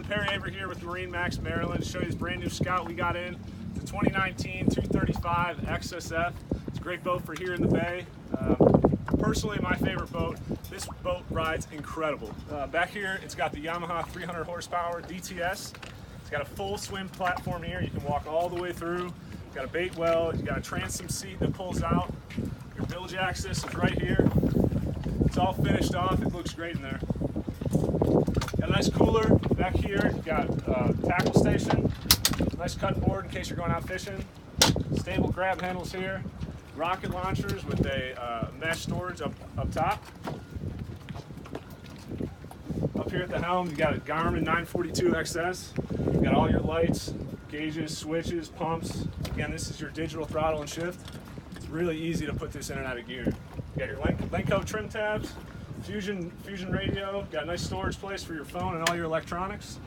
Perry Avery here with MarineMax Maryland to show you this brand new Scout we got in. It's a 2019 235 XSF. It's a great boat for here in the bay. Personally, my favorite boat. This boat rides incredible. Back here, it's got the Yamaha 300 horsepower DTS. It's got a full swim platform here. You can walk all the way through. You've got a baitwell. You've got a transom seat that pulls out. Your bilge access is right here. It's all finished off. It looks great in there. Got a nice cooler back here. You've got a tackle station. Nice cut board in case you're going out fishing. Stable grab handles here. Rocket launchers with a mesh storage up top. Up here at the helm, you got a Garmin 942 XS. You've got all your lights, gauges, switches, pumps. Again, this is your digital throttle and shift. It's really easy to put this in and out of gear. You got your Lenco trim tabs, Fusion radio. Got a nice storage place for your phone and all your electronics.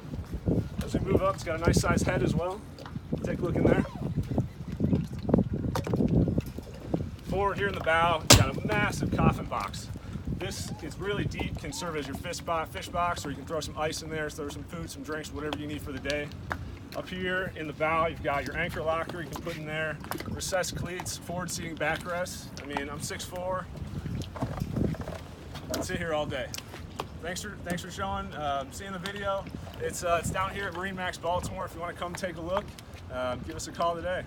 As we move up, it's got a nice size head as well. Take a look in there. Forward here in the bow, you've got a massive coffin box. This is really deep, can serve as your fish box, or you can throw some ice in there, throw some food, some drinks, whatever you need for the day. Up here in the bow, you've got your anchor locker you can put in there, recessed cleats, forward seating backrests. I mean, I'm 6'4". I can sit here all day. Thanks for showing, seeing the video. It's down here at MarineMax Baltimore. If you want to come take a look, give us a call today.